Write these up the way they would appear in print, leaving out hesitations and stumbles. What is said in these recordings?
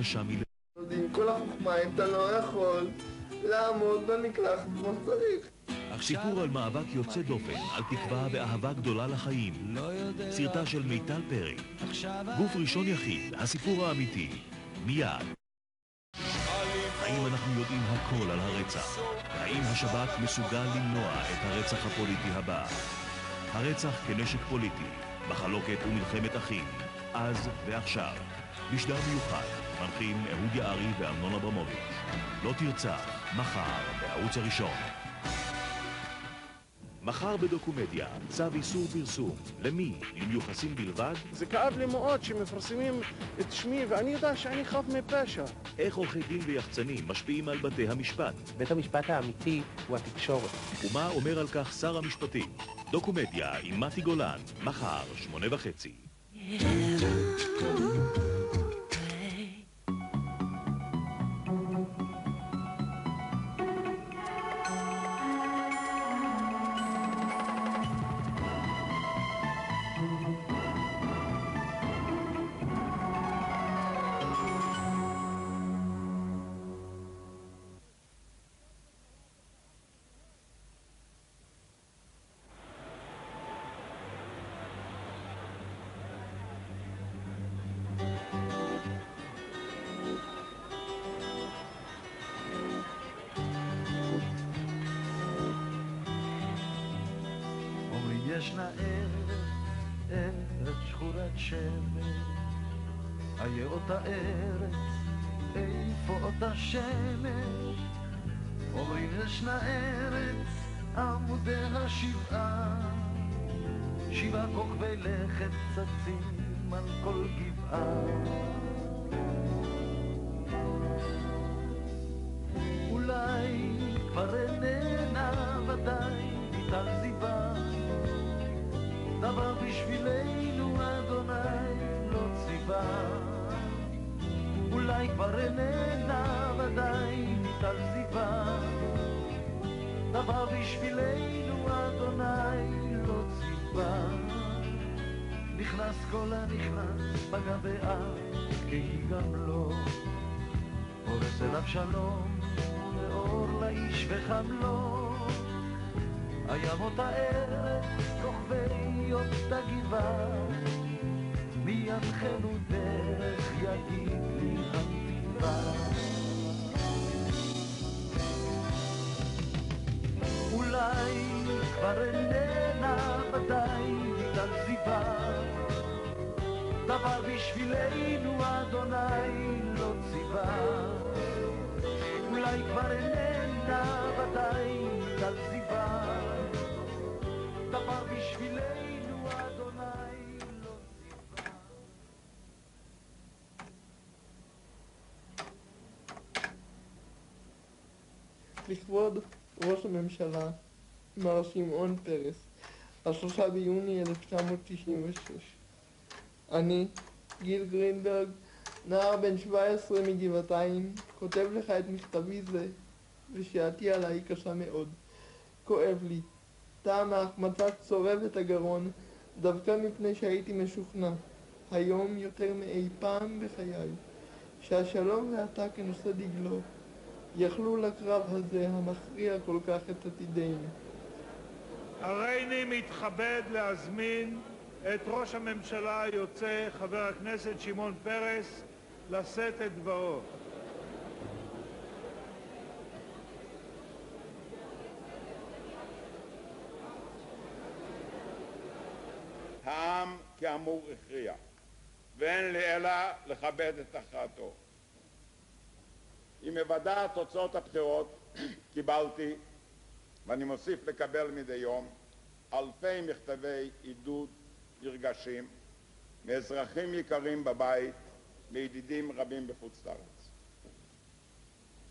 קשה עם כל החוכמה, אם אתה לא יכול לעמוד במקלחת כמו שצריך. סיפור על מאבק יוצא דופן, על תקווה ואהבה גדולה לחיים. סרטה של מיטל פרי. גוף ראשון יחיד, הסיפור האמיתי. מיד. האם אנחנו יודעים הכל על הרצח? האם השב"כ מסוגל למנוע את הרצח הפוליטי הבא? הרצח כנשק פוליטי, מחלוקת ומלחמת אחים. אז ועכשיו. משדר מיוחד, מנחים אהוד יערי ואמנון אברמוביץ'. לא תרצח, מחר בערוץ הראשון. מחר בדוקומדיה, צו איסור פרסום. למי? למיוחסים בלבד? זה כאב לי מאוד שמפרסמים את שמי ואני יודע שאני חף מפשע. איך עורכי דין ויחצנים משפיעים על בתי המשפט? בית המשפט האמיתי הוא התקשורת. ומה אומר על כך שר המשפטים? דוקומדיה עם מתי גולן, מחר 8:30. ישנה ארץ שחורת שמש, היה אותה ארץ, איפה אותה שמש? אומרים ישנה ארץ, עמודיה שבעה, 7 כוכבי לכת צצים על כל גבעה. אולי כבר איננה ודאי מיטל זיווה, דבר בשבילנו אדוני לא ציווה. אולי כבר איננה ודאי מיטל זיווה, דבר בשבילנו אדוני לא ציווה. נכנס כל הנכנס בגבעה, כי גם לא הורס אליו שלום ואור לאיש וחמלו. הים אותה ארץ, כוכבי אותה גבעה, מידכנו דרך יגיד לי התקווה. אולי כבר איננה ודאי מיטל זיווה, דבר בשבילנו אדוני לא ציווה. אולי כבר איננה ודאי מיטל זיווה, דבר בשבילנו אדוני לא ציווה. לכבוד ראש הממשלה מר שמעון פרס, 3 ביוני 1996. אני, גיל גרינברג, נער בן 17 מגבעתיים, כותב לך את מכתבי זה, ושעתי עליי קשה מאוד. כואב לי. טעם ההחמצה צורב את הגרון, דווקא מפני שהייתי משוכנע, היום יותר מאי פעם בחיי, שהשלום ואתה כנושא דגלו, יכלו לקרב הזה המכריע כל כך את עתידנו. הריני מתכבד להזמין את ראש הממשלה היוצא, חבר הכנסת שמעון פרס, לשאת את דברו. העם כאמור הכריע, ואין לי אלא לכבד את הכרעתו. עם היוודע תוצאות הבחירות קיבלתי, ואני מוסיף לקבל מדי יום, אלפי מכתבי עידוד נרגשים מאזרחים יקרים בבית, מידידים רבים בחוץ לארץ.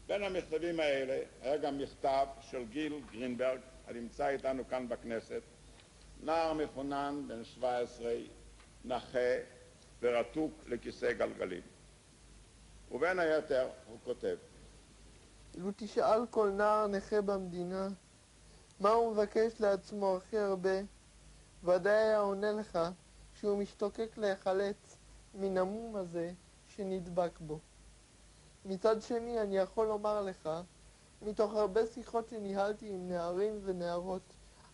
בין המכתבים האלה היה גם מכתב של גיל גרינברג, הנמצא איתנו כאן בכנסת, נער מחונן בן 17, נכה ורתוק לכיסא גלגלים. ובין היתר הוא כותב: לו תשאל כל נער נכה במדינה מה הוא מבקש לעצמו הכי הרבה, ודאי היה עונה לך שהוא משתוקק להיחלץ מן המום הזה שנדבק בו. מצד שני, אני יכול לומר לך, מתוך הרבה שיחות שניהלתי עם נערים ונערות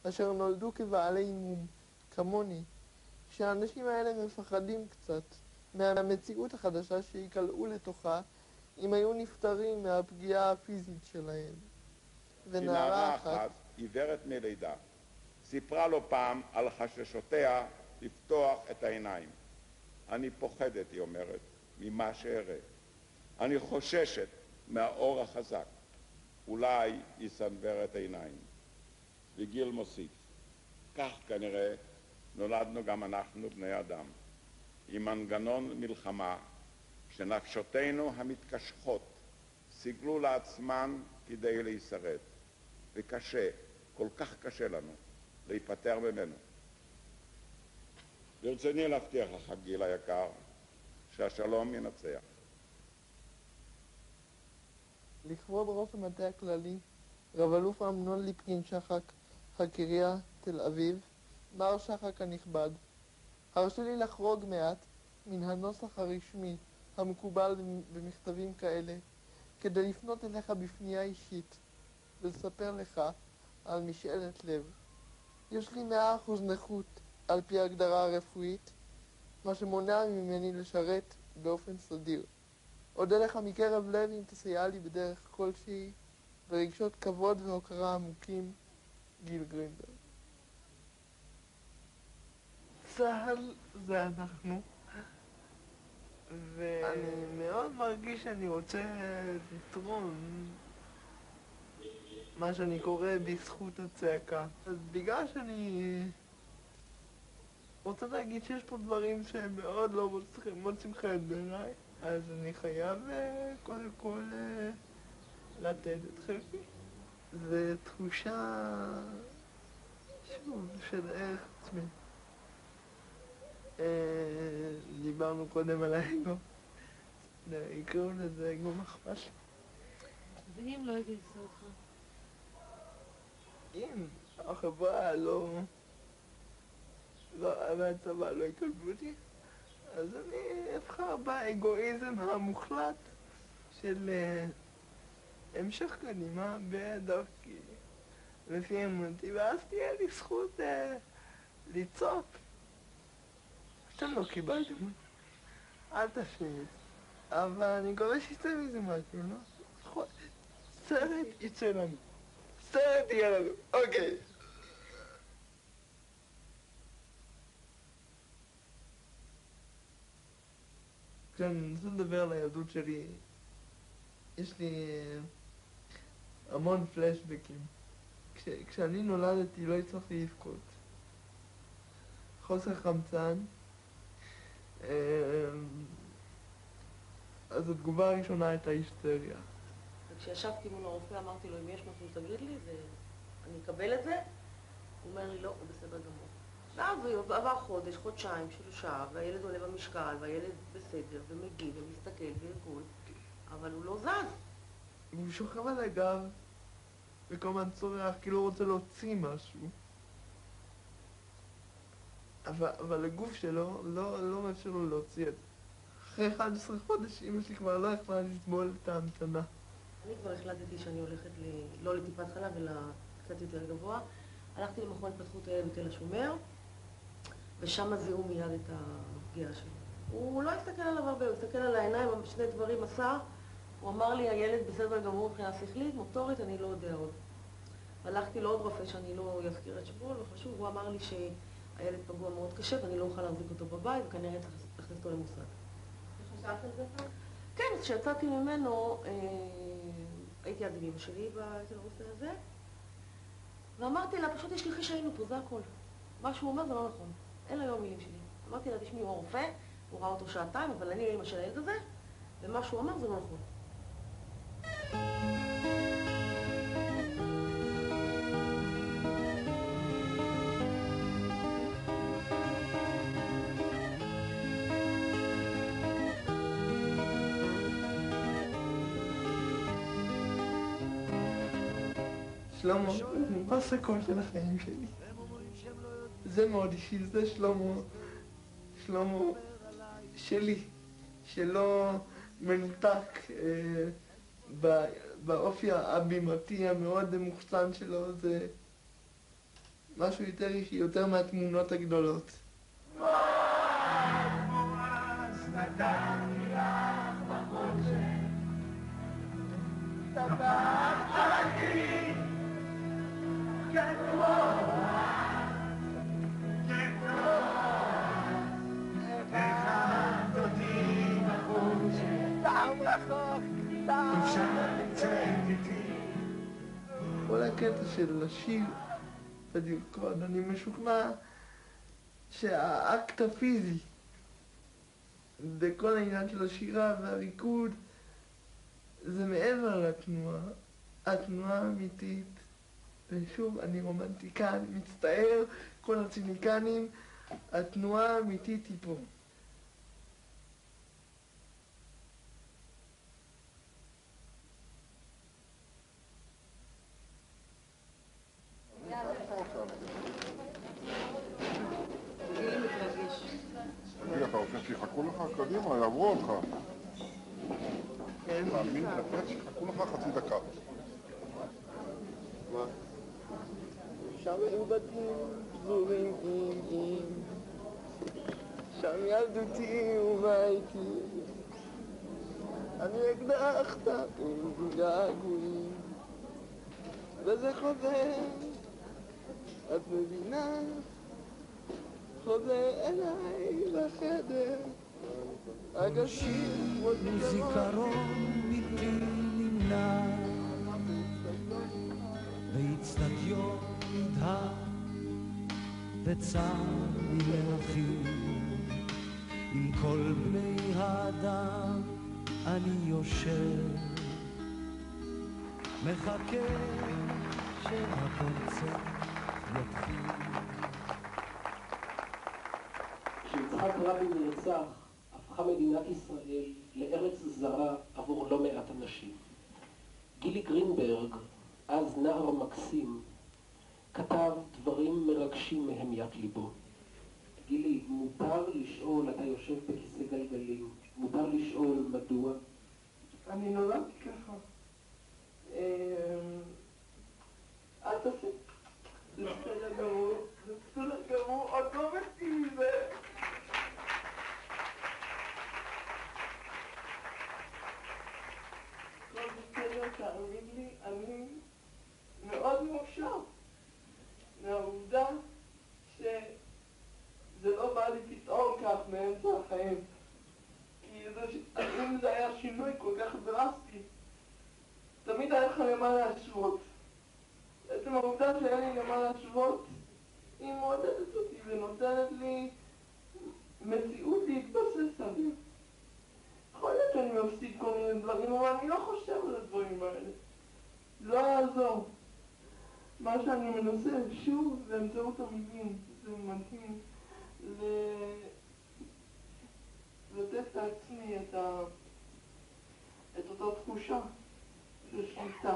אשר נולדו כבעלי מום, כמוני, שהאנשים האלה מפחדים קצת מהמציאות החדשה שיקלעו לתוכה אם היו נפטרים מהפגיעה הפיזית שלהם. ונערה אחת, עיוורת מלידה, סיפרה לו פעם על חששותיה לפתוח את העיניים. אני פוחדת, היא אומרת, ממה שאראה. אני חוששת מהאור החזק. אולי יסנוור את העיניים. וגיל מוסיף, כך כנראה נולדנו גם אנחנו בני אדם, עם מנגנון מלחמה שנפשותינו המתקשחות סיגלו לעצמן כדי להישרד. וקשה, כל כך קשה לנו, להיפטר ממנו. ברצוני להבטיח לך, גיל היקר, שהשלום ינצח. לכבוד ראש המטה הכללי, רב אלוף אמנון ליפקין שחק, הקריה, תל אביב, מר שחק הנכבד, הרשה לי לחרוג מעט מן הנוסח הרשמי המקובל במכתבים כאלה, כדי לפנות אליך בפנייה אישית ולספר לך על משאלת לב. יש לי 100% נכות על פי ההגדרה הרפואית, מה שמונע ממני לשרת באופן סדיר. אודה לך מקרב לב אם תסייע לי בדרך כלשהי, ברגשות כבוד והוקרה עמוקים, גיל גרינברג. צה"ל זה אנחנו, ואני מאוד מרגיש שאני רוצה לתרום מה שאני קורא בזכות הצעקה. אז בגלל שאני רוצה להגיד שיש פה דברים שהם מאוד לא מוצאים חן בעיניי, אז אני חייב קודם כל לתת את חלקי. זו תחושה, שוב, של ערך עצמי. דיברנו קודם על האגו, יקראו לזה אגו מחמש. ואם לא יגייסו אותך? אם החברה והצבא לא יקלבו אותי, אז אני אבחר באגואיזם המוחלט של המשך קדימה בדרכי לפי אמונתי, ואז תהיה לי זכות לצעוק. אתם לא קיבלתם אותי, אל תשמיץ, אבל אני מקווה שיצא מזה משהו, לא? סרט יצא לנו, סרט יהיה לנו, אוקיי. כשאני מנסה לדבר על הילדות שלי, יש לי המון פלשבקים. כשאני נולדתי לא הצלחתי לבכות. חוסר חמצן. אז התגובה הראשונה הייתה היסטריה. וכשישבתי מול הרופא אמרתי לו, אם יש משהו תגיד לי, אני אקבל את זה. הוא אומר לי, לא, הוא בסדר גמור. ואז עבר חודש, חודשיים, 3, והילד עולה במשקל, והילד בסדר, ומגיב, ומסתכל, והכל, אבל הוא לא זז. הוא שוכב על הגב, וכל הזמן צורח, כאילו הוא רוצה להוציא משהו. אבל הגוף שלו לא מאפשר לו להוציא את זה. אחרי 11 חודש, אמא שלי כבר לא יכולה לסבול את ההמתנה. אני כבר החלטתי שאני הולכת לא לטיפת חלב, אלא קצת יותר גבוה. הלכתי למכון התפתחות הילד בתל השומר, ושם זיהו מיד את הפגיעה שלו. הוא לא הסתכל עליו הרבה, הוא הסתכל על העיניים, שני דברים עשה. הוא אמר לי, הילד בסדר גמור מבחינה שכלית, מוטורית, אני לא יודע עוד. הלכתי לעוד רופא שאני לא אזכיר את שמו, וחשוב, הוא אמר לי שהילד פגוע מאוד קשה ואני לא אוכל להחזיק אותו בבית, וכנראה צריך להכניס אותו למוסד. וחשבת על זה פעם? כן, אז כשיצאתי ממנו, הייתי עד עם אמא שלי אצל הרופא הזה, ואמרתי לה, פשוט יש לי שהיינו פה, זה הכל. מה שהוא אומר זה לא נכון, אלה היו המילים שלי. אמרתי לה, תשמעי, הוא הרופא, הוא ראה אותו 2 שעות, אבל אני אמא של הילד הזה, ומה שהוא אמר זה לא נכון. שלמה, מה הסקול של החיים שלי? זה מאוד אישי, זה שלמה שלי, שלא מנותק באופי הבימתי המאוד מוחצן שלו, זה משהו יותר אישי, יותר מהתמונות הגדולות. כל הקטע של השיר בדיוקון, אני משוכנע שהאקט הפיזי בכל העניין של השירה והריקוד זה מעבר לתנועה, התנועה האמיתית. ושוב, אני רומנטיקן, מצטער, כל הציניקנים, התנועה האמיתית היא פה. אתה רוצה שיחכו לך? קדימה, יעברו אותך. תאמין, שיחכו לך חצי דקה. מה? שם היו בתים פזורים עם שם ילדותי ובייתי אני אקדח תפים געגועים וזה חוזר, את מבינה? חוזר אליי לחדר אגשיר מזיכרון בלתי נמנע באצטדיון נדהר וצר לי להכיר עם כל בני האדם אני יושב מחכה שהקונצרט יתחיל. כשיצחק רבין נרצח, הפכה מדינת ישראל לארץ זרה עבור לא מעט אנשים. גילי גרינברג, אז נער מקסים, כתב דברים מרגשים מהמיית ליבו. גילי, מותר לשאול, אתה יושב בכיסא גלגלים, מותר לשאול מדוע? אני נולדתי ככה. אל תעשי. זה בסדר גמור, זה בסדר גמור, עוד לא מתאים מזה. כל בסדר, תאמין לי, אני מאוד מאושר מהעובדה שזה לא בא לי פתאום כך מאמצע החיים. כי אם זה היה שינוי כל כך דרסטי, תמיד היה לך למה להשוות. בעצם העובדה שאין לי למה להשוות, היא מעודדת אותי ונותנת לי מציאות להתבסס עליה. יכול להיות שאני מפסיד כל מיני דברים, אבל אני לא חושב על הדברים האלה. לא יעזור. מה שאני מנסה שוב באמצעות המילים, זה מדהים, לתת לעצמי את אותה תחושה של שליטה.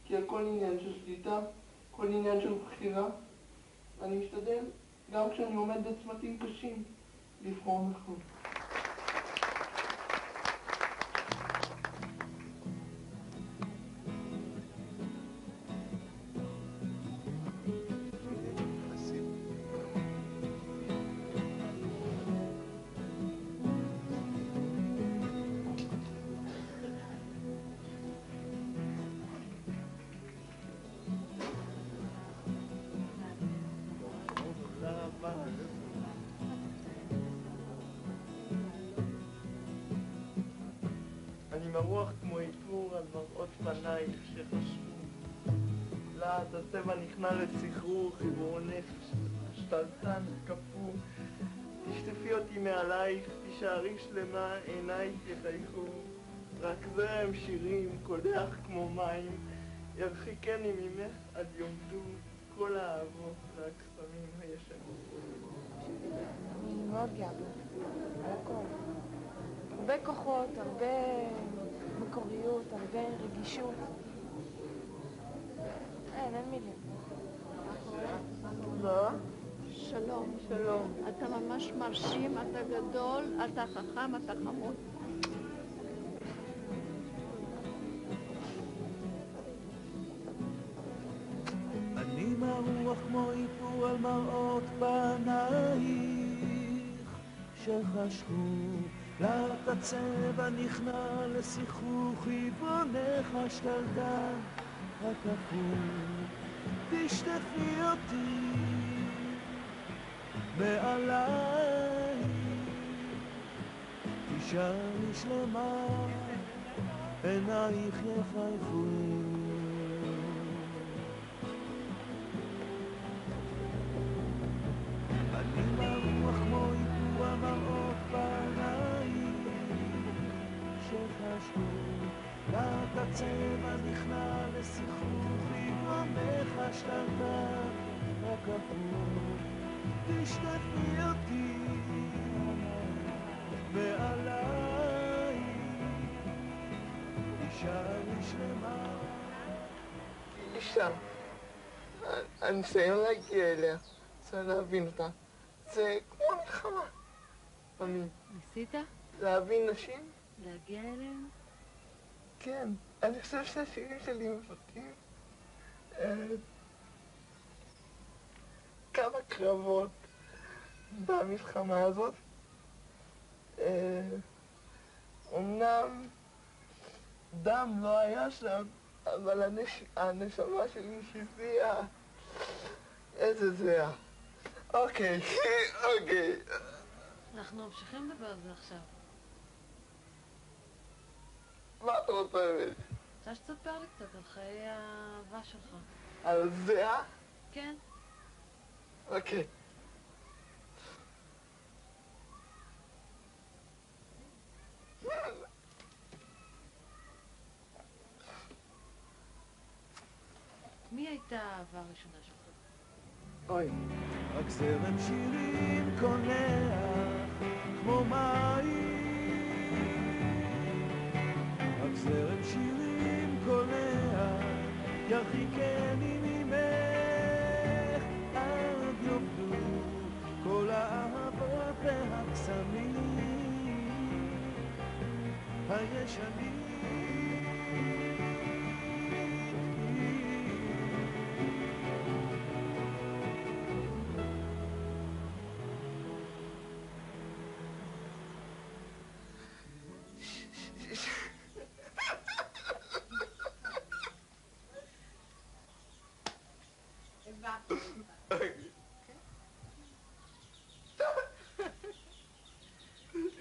כי הכל עניין של שליטה, כל עניין של בחירה. אני משתדל, גם כשאני עומד בצמתים קשים, לבחור נכון. אני מרוח כמו איתור על מראות פנייך שחשבו. לאט הצבע נכנע לסחרור, חיוורונך שתלטן קפוא. תשטפי אותי מעלייך, תישארי שלמה, עינייך יחייכו. רק זרם שירים, קודח כמו מים, ירחיקני ממך עד יום דו, כל האהבות והקסמים הישנים. אני מאוד גאה על הכל. הרבה כוחות, הרבה מקוריות, הרבה רגישות. אין מילים. מה? שלום. שלום. אתה ממש מרשים, אתה גדול, אתה חכם, אתה חמוד. סיפור על מראות פנייך שחשכו לאט הצבע נכנע לשיחוך עיוונך השתלטן רק הפוך תשטפי אותי מעליי תישארי שלמה עינייך יפהפו אני מרוח כמו איפור המראות פנייך שחשכו לאט הצבע נכנע לשיחוך עיוונך השתלטה רק הפוך תשטפי אותי מעליי תישארי שלמה אישה, הניסיון להגיע אליה, צריך להבין אותה, זה כמו מלחמה. ניסית? להבין נשים? להגיע אליהם? כן, אני חושב שהשירים שלי מבטאים כמה קרבות במלחמה הזאת. אמנם דם לא היה שם, אבל הנשמה שלי שהביאה איזה זהה. אוקיי. אנחנו ממשיכים לדבר על זה עכשיו. מה אתה רוצה באמת? רוצה שתספר לי קצת על חיי האהבה שלך. על זהה? כן. אוקיי. מי הייתה האהבה הראשונה שלך? אוי, רק זרם שירים קונח כמו מים רק זרם שירים קונח ירחיקני ממך עד יאבדו כל האהבות והקסמים הישנים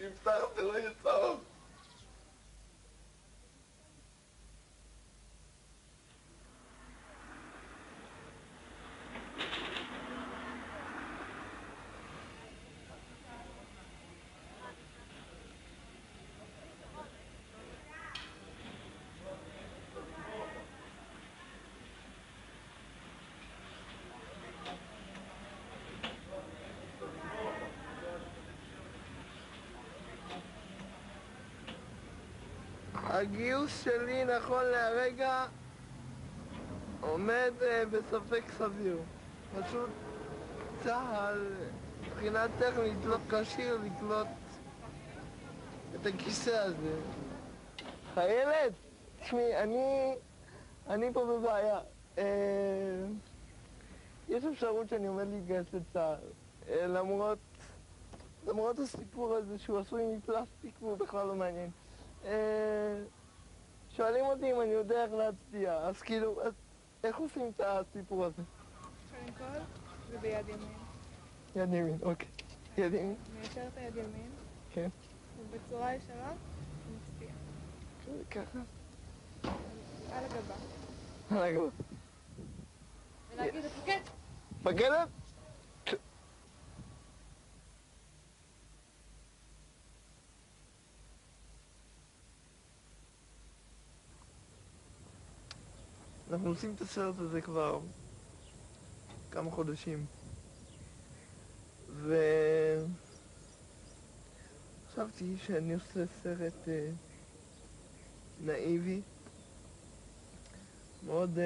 נפתח זה לא יהיה צהוב. הגיוס שלי נכון להרגע עומד בספק סביר. פשוט צה"ל מבחינה טכנית לא כשיר לקלוט את הכיסא הזה. חיילת, תשמעי, אני פה בבעיה. יש אפשרות שאני עומד להתגייס לצה"ל, למרות הסיפור הזה שהוא עשוי מפלסטיק והוא בכלל לא מעניין. שואלים אותי אם אני יודע איך להצביע, אז כאילו, איך עושים את הסיפור הזה? קודם כל, זה ביד ימין. יד ימין, אוקיי. יד ימין? מיישר את היד ימין. כן. ובצורה ישרה, מצביע. ככה? על הגבה. על הגבה. ולהגיד, מפקד! מפקדת? אנחנו עושים את הסרט הזה כבר כמה חודשים וחשבתי שאני עושה סרט נאיבי מאוד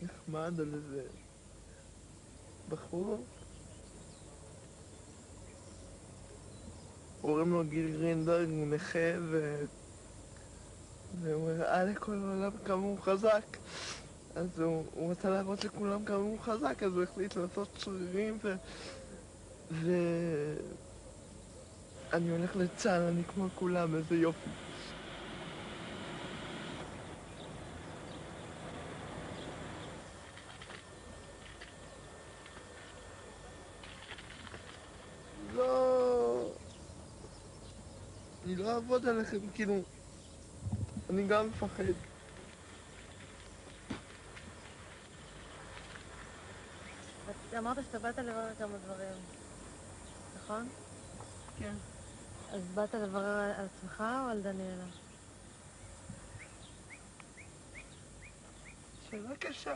נחמד על איזה בחור קוראים לו גיל גרינברג, הוא נכה והוא הראה לכל העולם כמה הוא חזק. אז הוא רצה להראות לכולם כמה הוא חזק, אז הוא החליט לעשות שרירים אני הולך לצה"ל, אני כמו כולם, איזה יופי. לא... אני לא אעבוד עליכם, כאילו... אני גם מפחד. אמרת שאתה באת לברר כמה דברים, נכון? כן. אז באת לברר על עצמך או על דניאלה? שאלה קשה.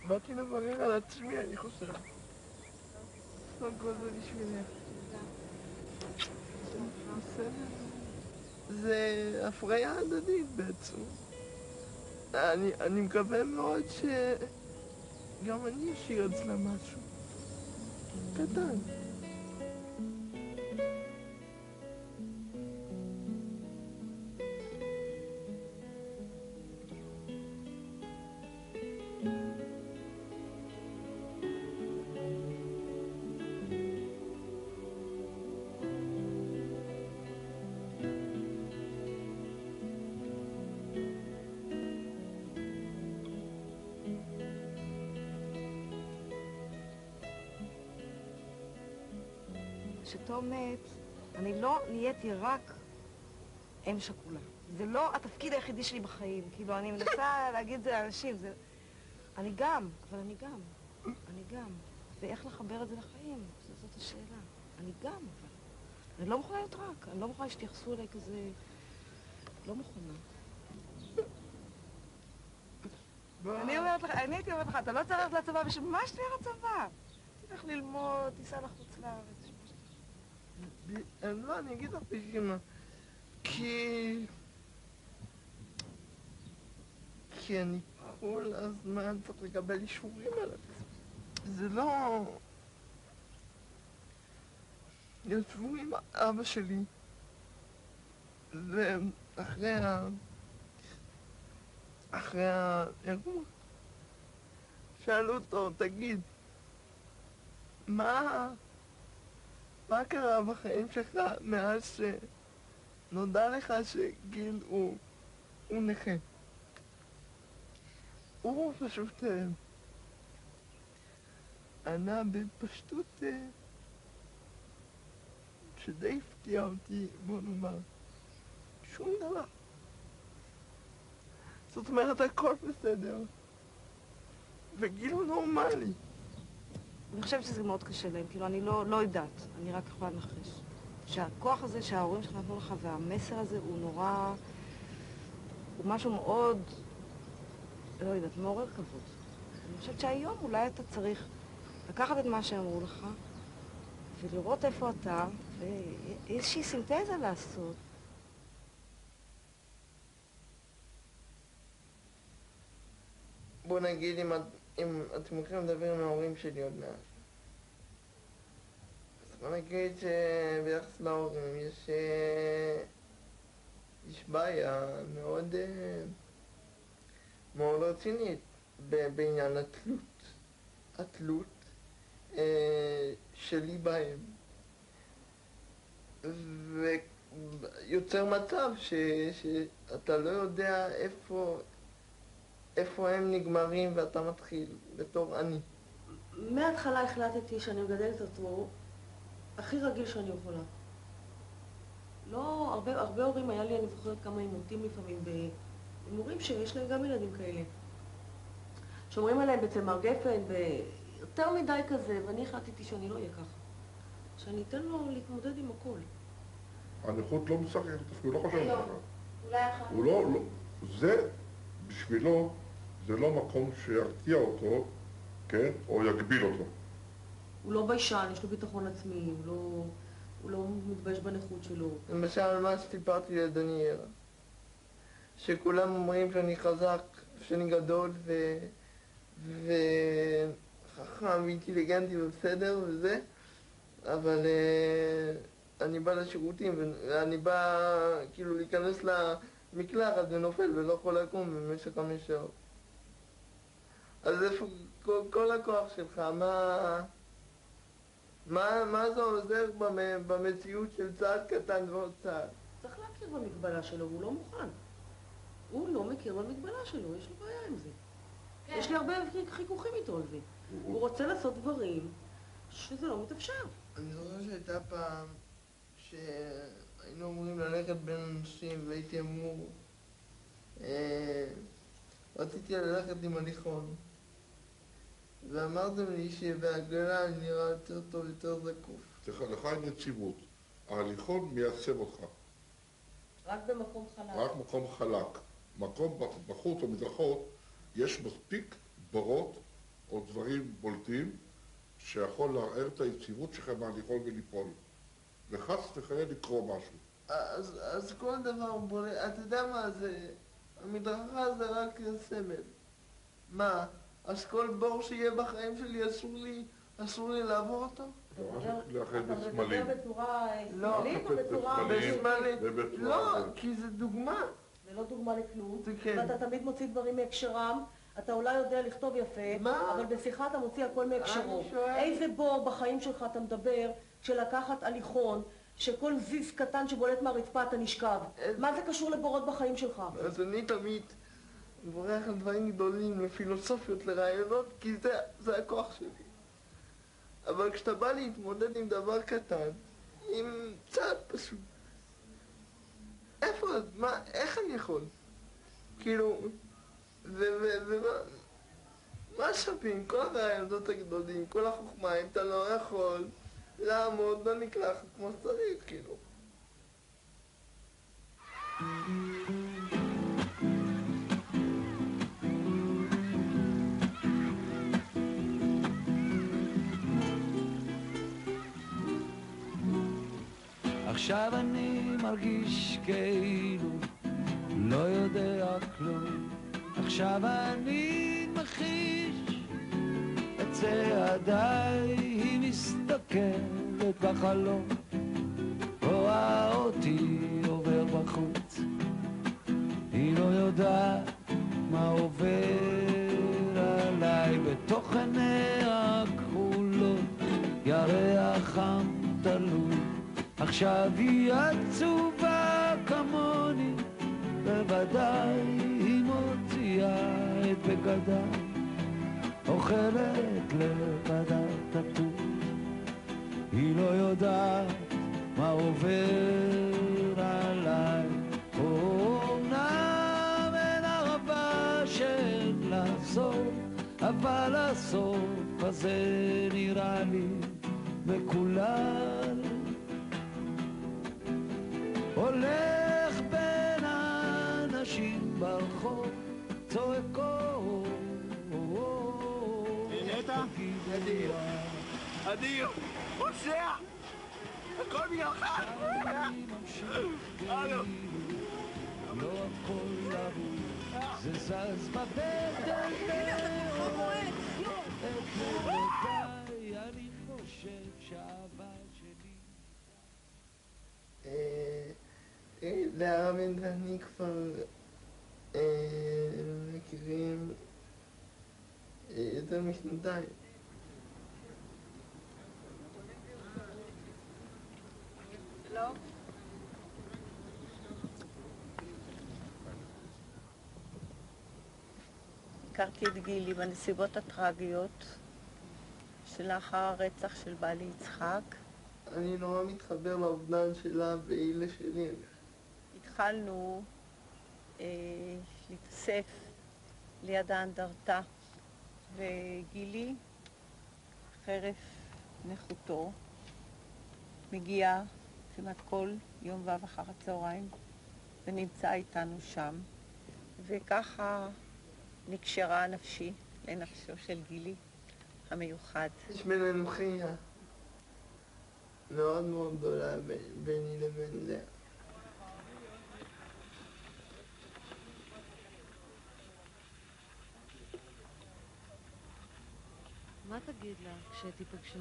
באתי לברר על עצמי, אני חושב. לא כל זה בשבילך. זה הפריה הדדית בעצם. אני מקווה מאוד שגם אני אשאיר אצלה משהו קטן. כשתום מת, אני לא נהייתי רק אם שכולה. זה לא התפקיד היחידי שלי בחיים. כאילו, אני מנסה להגיד את זה לאנשים, זה... אני גם, אבל אני גם. אני גם. ואיך לחבר את זה לחיים? זאת השאלה. אני גם, אבל... אני לא מוכנה להיות רק. אני לא מוכנה שתייחסו אליי כזה... לא מוכנה. אני הייתי אומרת לך, אתה לא צריך ללכת לצבא בשביל מה שתלך לצבא? תלך ללמוד, תיסע לחוץ לארץ. לא, אני אגיד לך בשביל מה. כי אני כל הזמן צריך לקבל אישורים על עצמי. זה לא... ישבו עם אבא שלי, ואחרי האירוע, שאלו אותו, תגיד, מה קרה בחיים שלך מאז שנודע לך שגיל הוא נכה? הוא פשוט ענה בפשטות שדי הפתיע אותי, בוא נאמר, שום דבר. זאת אומרת, הכל בסדר, וגיל הוא נורמלי. אני חושבת שזה מאוד קשה להם, כאילו, אני לא יודעת, אני רק יכולה לנחש. שהכוח הזה שההורים שלך נתנו לך והמסר הזה הוא נורא... הוא משהו מאוד, לא יודעת, מעורר כבוד. אני חושבת שהיום אולי אתה צריך לקחת את מה שאמרו לך ולראות איפה אתה, ואיזושהי סינתזה לעשות. בוא נגיד, אם אתם הולכים לדבר עם ההורים שלי עוד מעט. אז בוא נגיד שביחס להורים יש בעיה מאוד רצינית בעניין התלות שלי בהם. ויוצר מצב שאתה לא יודע איפה הם נגמרים ואתה מתחיל בתור אני. מההתחלה החלטתי שאני מגדלת אותו הכי רגיל שאני יכולה. לא, הרבה הורים היה לי, אני זוכרת כמה עימותים לפעמים עם הורים שיש להם גם ילדים כאלה. שאומרים עליהם בצמר גפן, יותר מדי כזה, ואני החלטתי שאני לא אהיה ככה. שאני אתן לו להתמודד עם הכל. הנכות לא משחקת תפקיד, הוא לא חושב היום, ככה. אולי אחר. הוא לא, זה בשבילו, זה לא מקום שירתיע אותו, כן, או יגביל אותו. הוא לא ביישן, יש לו ביטחון עצמי, הוא לא מתבייש בנכות שלו. למשל, מה שסיפרתי לדניאלה, שכולם אומרים שאני חזק, שאני גדול וחכם ואינטליגנטי ובסדר וזה, אבל אני בא לשירותים ואני בא כאילו להיכנס מקלחת ונופל ולא יכול לקום במשך 5 שעות. אז איפה כל הכוח שלך, מה זה עוזר במציאות של צעד קטן ועוד צעד? צריך להכיר במגבלה שלו, הוא לא מוכן. הוא לא מכיר במגבלה שלו, יש לו בעיה עם זה. יש לי הרבה חיכוכים איתו על זה. הוא רוצה לעשות דברים שזה לא מתאפשר. אני זוכר שהייתה פעם שהיינו אמורים ללכת בין אנשים והייתי אמור... רציתי ללכת עם הליכון ואמרתם לי שבעגלה אני נראה יותר טוב, יותר זקוף. לך אין יציבות. ההליכון מיישם אותך. רק במקום חלק. רק מקום חלק. מקום בחוץ או מדרכות, יש מספיק בורות או דברים בולטים שיכול לערער את היציבות שלכם מהליכון וליפול. וחס וחלילה לקרוא משהו. אז כל דבר בולט, אתה יודע מה זה? המדרכה זה רק סמל. מה? אז כל בור שיהיה בחיים שלי אסור לי לעבור אותו? לאחד בסמלים. אתה מדבר בצורה שמאלית או בצורה... בסמלית. לא, כי זה דוגמה. זה לא דוגמה לכלום. כן. ואתה תמיד מוציא דברים מהקשרם. אתה אולי יודע לכתוב יפה, אבל בשיחה אתה מוציא הכל מהקשרו. איזה בור בחיים שלך אתה מדבר שלקחת הליכון, שכל זיז קטן שבולט מהרצפה אתה נשכב? מה זה קשור לבורות בחיים שלך? אז אני תמיד מברך על דברים גדולים, לפילוסופיות, לרעיונות, כי זה הכוח שלי. אבל כשאתה בא להתמודד עם דבר קטן, עם צעד פשוט, איך אני יכול? כאילו, מה שווים? כל הרעיונות הגדולים, כל החוכמה, אם אתה לא יכול לעמוד במקלחת כמו שצריך, כאילו. עכשיו אני מרגיש כאילו לא יודע כלום. עכשיו אני מחיש את צעדיי, היא מסתכלת בחלום, רואה אותי עובר בחוץ, היא לא יודעת מה עובר עליי. בתוך עיניה הכחולות ירח חם תלוי, עכשיו היא עצובה כמוני, בוודאי היא מוציאה את בגדיי, אוכלת לבדה תטור, היא לא יודעת מה עובר עליי. אומנם אין הרבה של הסוף, אבל הסוף הזה נראה לי מקולל, הולך בין האנשים ברחוב, צועקו נהנית? אדיר, פושע! הכל בגללך! הלו! לא הכל לבוא, זה זז בבטן ועורק את לבדיי, אני חושב שהאהבה שלי להרב ואני כבר מכירים יותר משנתיים. לא? הכרתי את גילי בנסיבות הטרגיות שלאחר הרצח של בעלי יצחק. אני נורא מתחבר לאובדן שלה והיא לשלי. התחלנו להתאסף ליד האנדרטה, וגילי, חרף נכותו, מגיע כמעט כל יום ו' אחר הצהריים ונמצא איתנו שם, וככה נקשרה נפשי לנפשו של גילי המיוחד. יש בינינו חייה מאוד מאוד גדולה ביני לבין לאה. מה תגיד לה כשתיפגשו?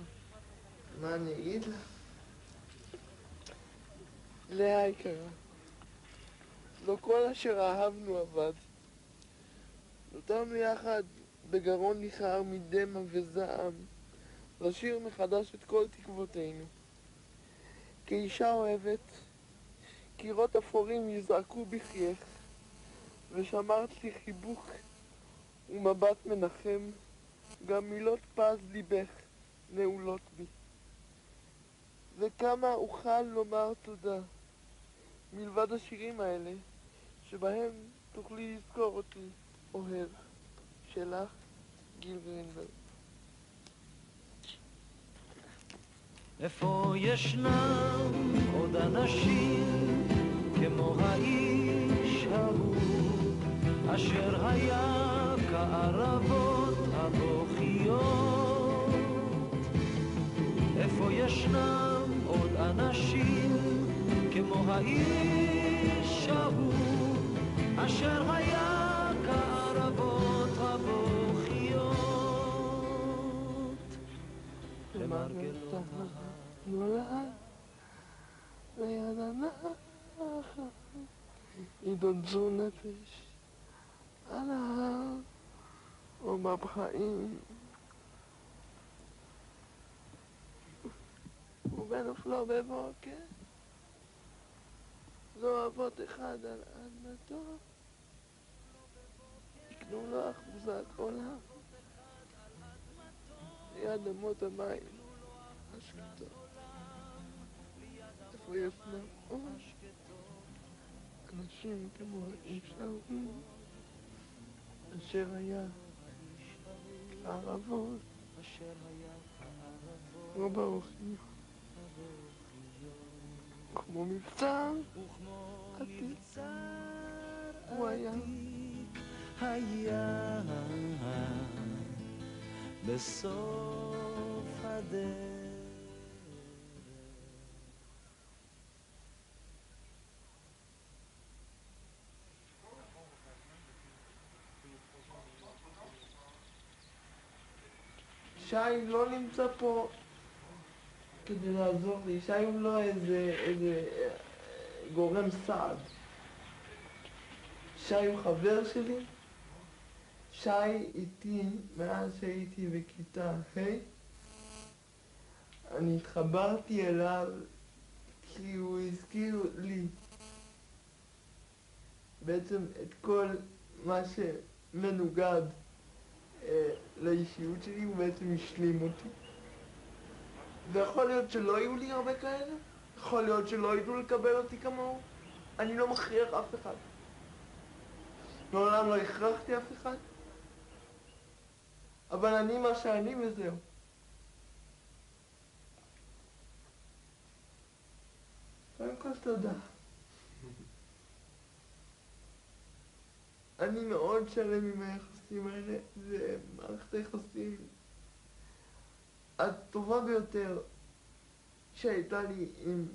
מה אני אגיד לה? לאה יקרה, לא כל אשר אהבנו עבד. נותרנו יחד בגרון ניחר מדמע וזעם, לשיר מחדש את כל תקוותינו. כאישה אוהבת, קירות אפורים יזעקו בחייך, ושמרת לי חיבוק ומבט מנחם, גם מילות פז ליבך נעולות בי. וכמה אוכל לומר תודה, מלבד השירים האלה, שבהם תוכלי לזכור אותי אוהב. שלך, גיל גרינברג. איפה ישנם עוד אנשים כמו האיש ההוא אשר היה כערבות הבוכיות? איפה ישנם עוד אנשים כמו האיש ההוא אשר היה כערבות הבוכיות? למרגלות נולד ליד הנחל, ידונזו נפש על ההר או בבחיים, ובנופלו בבוקר זו אבות אחד על אדמתו, יקנו לו אחוזת עולם ליד אמות המים השקטות. איפה ישנם עוד אנשים כמו האיש ההוא אשר היה כערבות או באוכליות, כמו מבצר עתיק הוא היה בסוף הדרך. שי לא נמצא פה כדי לעזור לי. שי הוא לא איזה גורם סעד. שי הוא חבר שלי. שי איתי מאז שהייתי בכיתה ה'. אני התחברתי אליו כי הוא הזכיר לי בעצם את כל מה שמנוגד לאישיות שלי, הוא בעצם השלים אותי. ויכול להיות שלא יהיו לי הרבה כאלה, יכול להיות שלא ידעו לקבל אותי כמוהו. אני לא מכריח אף אחד. מעולם לא הכרחתי אף אחד. אבל אני מה שאני וזהו. קודם כל תודה. אני מאוד שלם עם היחסים האלה. זה מערכת היחסים הטובה ביותר שהייתה לי עם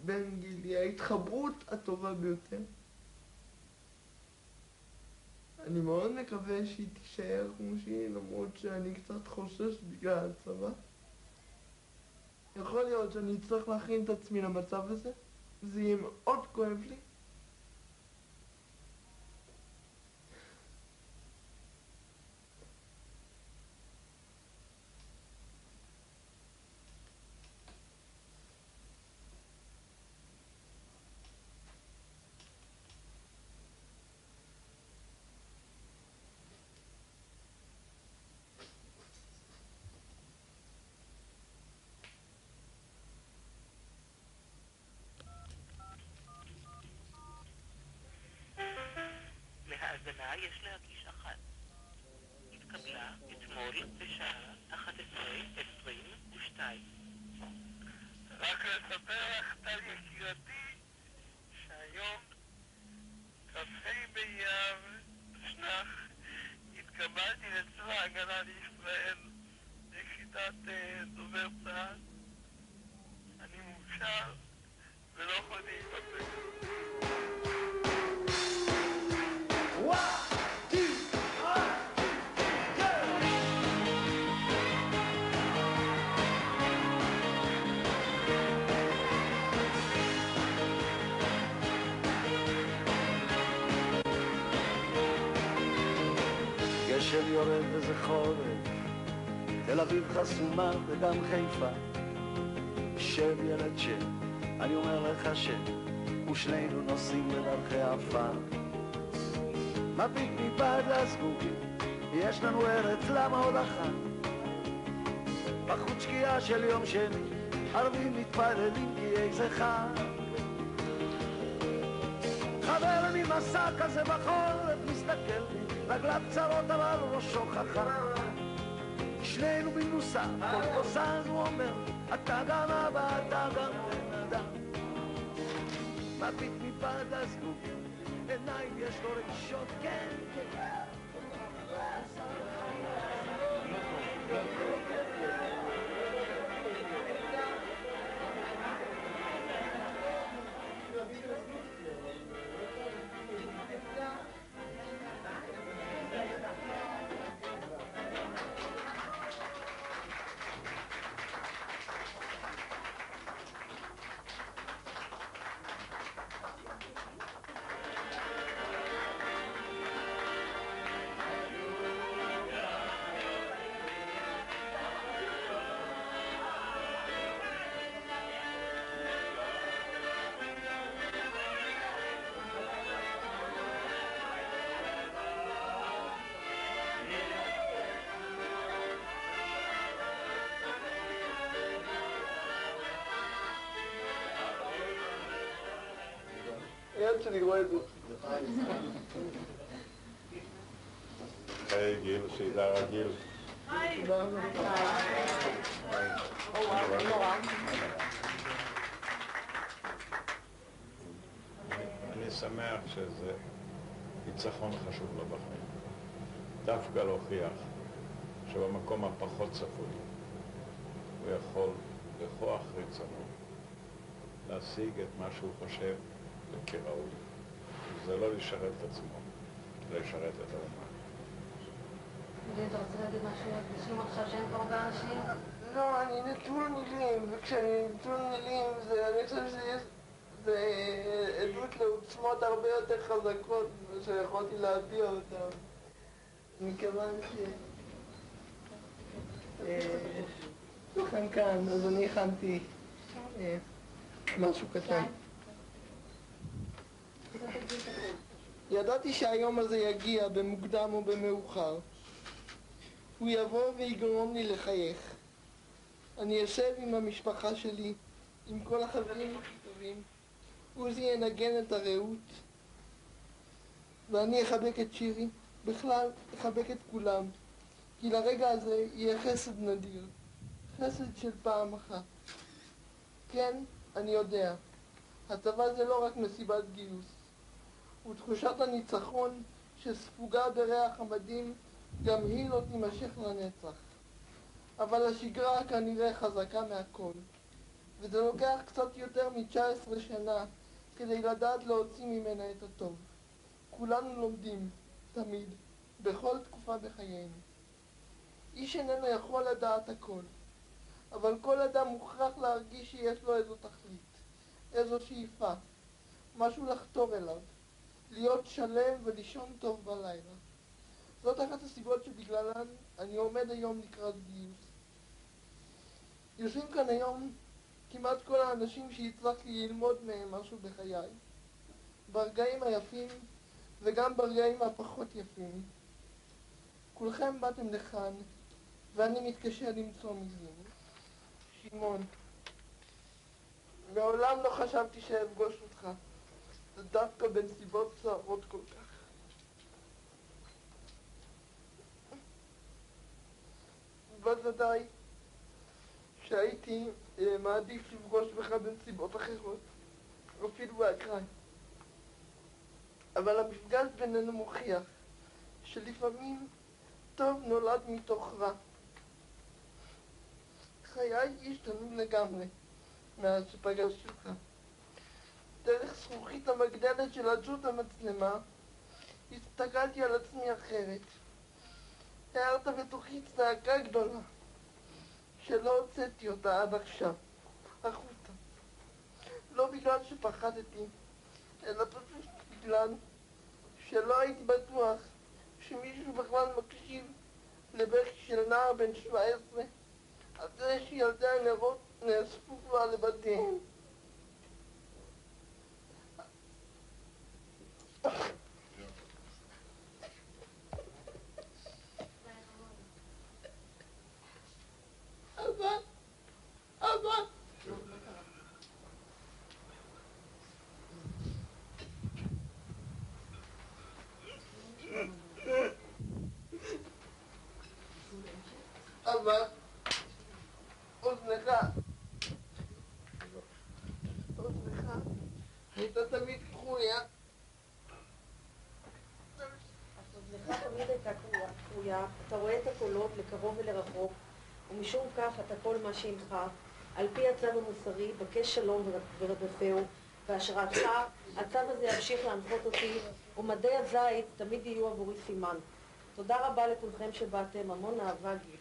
בן גילי, ההתחברות הטובה ביותר. אני מאוד מקווה שהיא תישאר כמו שהיא, למרות שאני קצת חושש בגלל הצבא. יכול להיות שאני אצטרך להכין את עצמי למצב הזה, זה יהיה מאוד כואב לי. להאזנה יש להגיש אחת. התקבלה אתמול בשעה 11:22. רק לספר לך, טל יקירתי, שהיום כ"ה באייר תשנ"ח התקבלתי לצבא ההגנה לישראל ביחידת דובר צה"ל. אני מאושר ולא יכול להתאפק. גשם יורד וזה חורף, תל אביב חסומה וגם חיפה. שב ילד שב, אני אומר לך שב, ושנינו נוסעים בדרכי עפר. מביט מבעד לזגוגים, יש לנו ארץ, למה עוד אחת? בחוץ שקיעה של יום שני, ערבים מתפללים כי איזה חג. חבר ממסע כזה בחורף מסתכל לי, רגליו קצרות אבל ראשו חכם. שנינו במנוסה, כל כוסה הוא אומר, אתה גם אבא, אתה גם בן אדם. מביט מבעד לזגוגים, עיניים יש לו רגישות, כן, כן. יד שאני רואה את זה. היי גיל, שידע רגיל. היי. אני שמח שזה ניצחון חשוב לו בחיים. דווקא להוכיח שבמקום הפחות צפוי הוא יכול בכוח רצונו להשיג את מה שהוא חושב כראוי. זה לא לשרת את עצמו, לשרת את האומה. אתה רוצה להגיד משהו על נשים עכשיו שאין פה הרבה אנשים? לא, אני נטול מילים, וכשאני נטול מילים, אני חושב שזה עדות לעוצמות הרבה יותר חזקות שיכולתי להביע אותן. מכיוון לכם כאן, אז אני הכנתי משהו קטן. ידעתי שהיום הזה יגיע במוקדם או במאוחר. הוא יבוא ויגרום לי לחייך. אני אשב עם המשפחה שלי, עם כל החברים הכי טובים. עוזי ינגן את הרעות, ואני אחבק את שירי. בכלל, אחבק את כולם. כי לרגע הזה יהיה חסד נדיר. חסד של פעם אחת. כן, אני יודע. הצבא זה לא רק מסיבת גיוס. ותחושת הניצחון שספוגה בריח המדים גם היא לא תימשך לנצח. אבל השגרה כנראה חזקה מהכל, וזה לוקח קצת יותר מ-19 שנה כדי לדעת להוציא ממנה את הטוב. כולנו לומדים, תמיד, בכל תקופה בחיינו. איש איננו יכול לדעת הכל, אבל כל אדם מוכרח להרגיש שיש לו איזו תכלית, איזו שאיפה, משהו לחתור אליו, להיות שלם ולישון טוב בלילה. זאת אחת הסיבות שבגללן אני עומד היום לקראת גיוס. יושבים כאן היום כמעט כל האנשים שהצלחתי ללמוד מהם משהו בחיי, ברגעים היפים וגם ברגעים הפחות יפים. כולכם באתם לכאן ואני מתקשה למצוא מילים. שמעון, מעולם לא חשבתי שאפגוש אותך, זה דווקא בנסיבות צערות כל כך. בוודאי שהייתי מעדיף לפגוש בך בנסיבות אחרות, אפילו באקראי. אבל המפגש בינינו מוכיח שלפעמים טוב נולד מתוך רע. חיי השתנו לגמרי מאז שפגשתי אותך. דרך זכוכית המגדלת של עדשות המצלמה הסתכלתי על עצמי אחרת. הערת בתוכי צעקה גדולה שלא הוצאתי אותה עד עכשיו, החוצה. לא בגלל שפחדתי, אלא פשוט בגלל שלא הייתי בטוח שמישהו בכלל מקשיב לבכי של נער בן 17 על זה שילדי הנרות נאספו כבר לבתיהם. אבא, אוזנך הייתה תמיד כחויה. אוזנך תמיד הייתה כחויה, אתה רואה את הקולות לקרוב ולרחוק, ומשום כך אתה כל מה שעמך, על פי הצו המוסרי, בקש שלום ורדפהו, בהשראתך הצו הזה ימשיך להנחות אותי, ומדי הזית תמיד יהיו עבורי סימן. תודה רבה לכולכם שבאתם, המון אהבה גיל.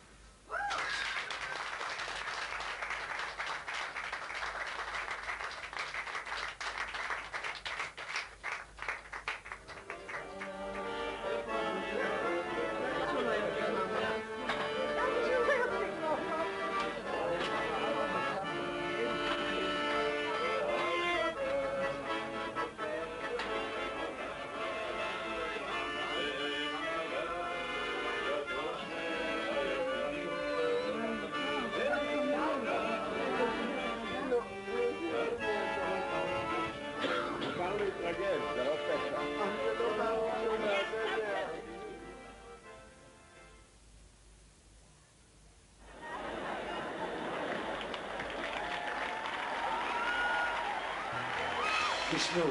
תשמעו,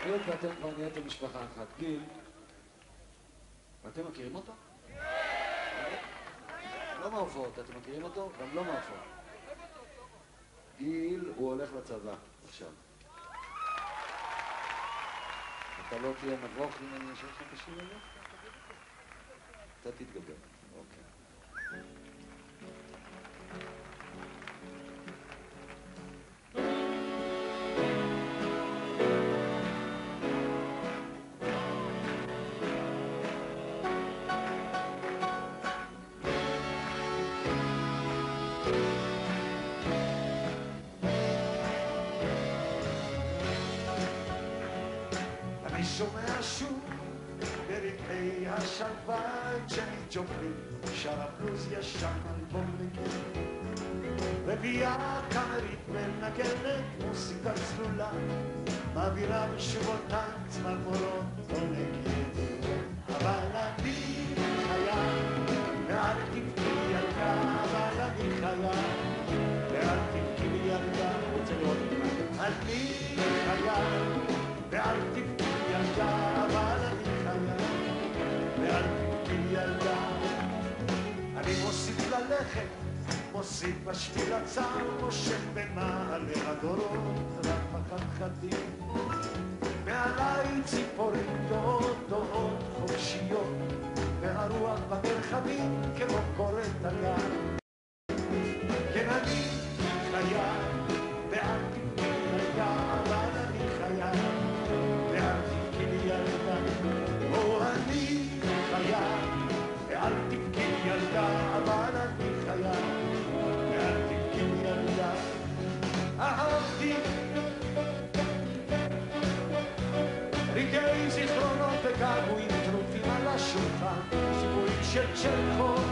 היות ואתם כבר נהייתם משפחה אחת, גיל, ואתם מכירים אותו? לא מההופעות, אתם מכירים אותו? גם לא מההופעות. גיל, הוא הולך לצבא עכשיו. אתה לא תהיה נבוך אם אני אשאר לך את השיר הזה? אתה תתגבר, אוקיי. אני שומע שוב ברגעי השבת שאני ג'ופלי שר הבלוז ישן על בומלגן וביד קאמרית מנגנת מוסיקה צלולה מעבירה בשבועותיי צמרמורות בומלגן אבל אני חייב ואל תבכי ילדה אבל אני חייב ואל תבכי ילדה רוצה לראות אני חייב ואל תבכי ילדה, אבל אני חייב, ואל תבכי ילדה. אני מוסיף ללכת, מוסיף בשביל הצער, מושך במעלה הדורות, רק בחתחתים. מעליי ציפורים דעות, דעות חופשיות, והרוח במרחבים כמו קורת הגן. כן אני חייב, ואל תבכי ילדה, אבל אני חייב. אני חייב, ואל תבכי ילדה, אבל אני חייב, ואל תבכי ילדה. אהבתי רגעי זיכרונות וגעגועים טרופים על השולחן, סיפורים של צ'כוב,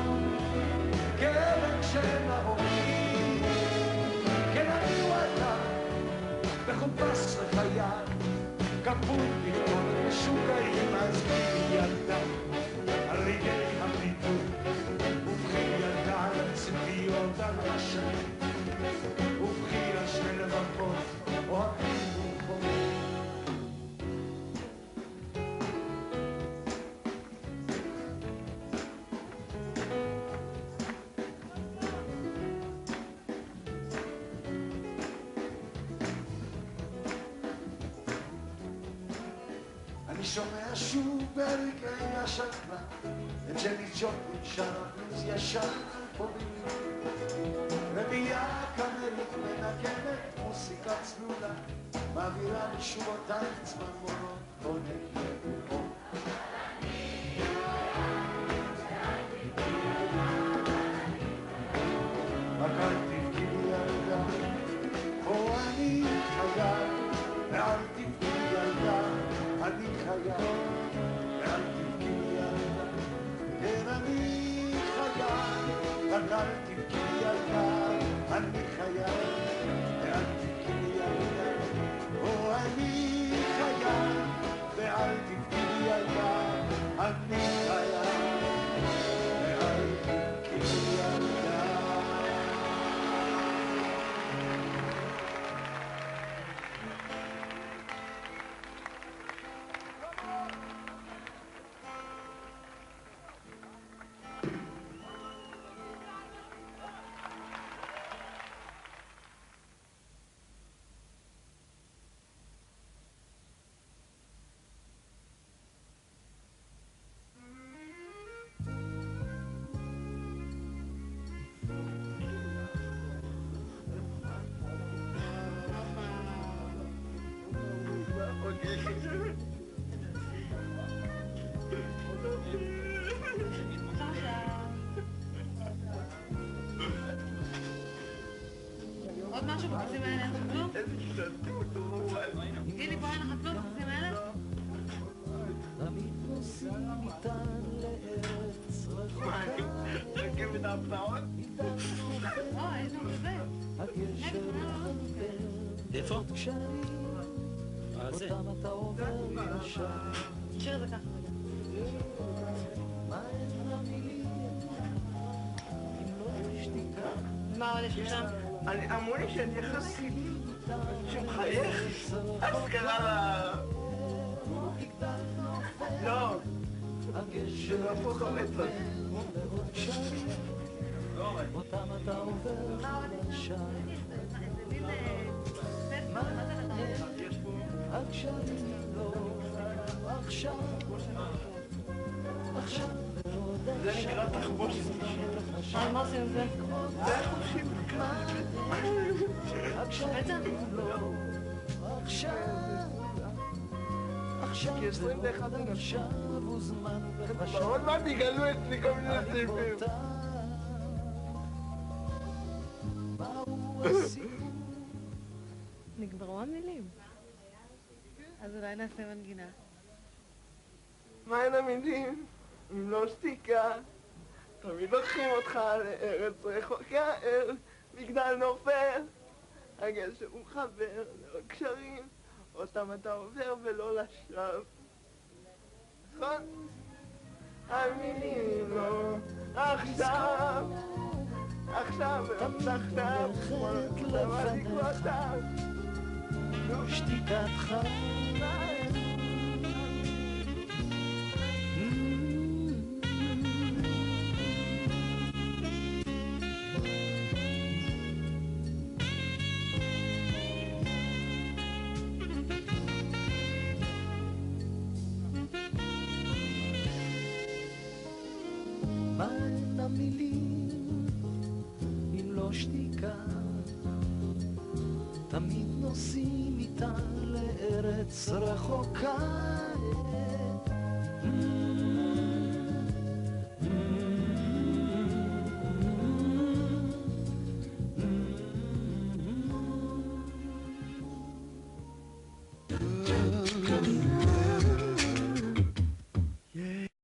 גרם של ההורים. כן אני וואלה, מחופש לחיי, כפוי פתאום משוגעים אז בי ילדה על רגעי הביטוי ובכי ילדה על הציפיות על השנים ובכי על שני לבבות אוהבים וחומים אני שומע שוב ברגעי השנה את ג'ני ג'ופלין שר הבלוז ישן על בומלגן וביד קאמרית מנגנת מוסיקה צלולה מעבירה בשבועותיי צמרמורות בומלגן אחוזים האלה אין לך כלום? גילי, פה אין לך כלום אחוזים האלה? מה, רכבת ההפתעות? איזה כזה. איפה? זה. שיר את זה ככה רגע. מה עוד יש לך שם? אמרו לי שאת יחסית שמחייך, אז קרה לה... לא, זה הפוך המטר. זה נקרא תחבושת. מה עושים עם זה? זה איך עושים כי 21 אנשים. עוד מעט יגלו אצלי כל מיני סעיפים. נגמרו המילים. אז אולי נעשה מנגינה. מהן המילים? אם לא שתיקה, תמיד לוקחים אותך לארץ רחוקה, אל מגדל נופל. הגשר הוא חבר לעוד קשרים, אותם אתה עובר ולא לשווא. נכון? המילים לא עכשיו, עכשיו ועכשיו, למה לקבוצם? שתיקתך מהן המילים אם לא שתיקה תמיד נוסעים איתן לארץ רחוקה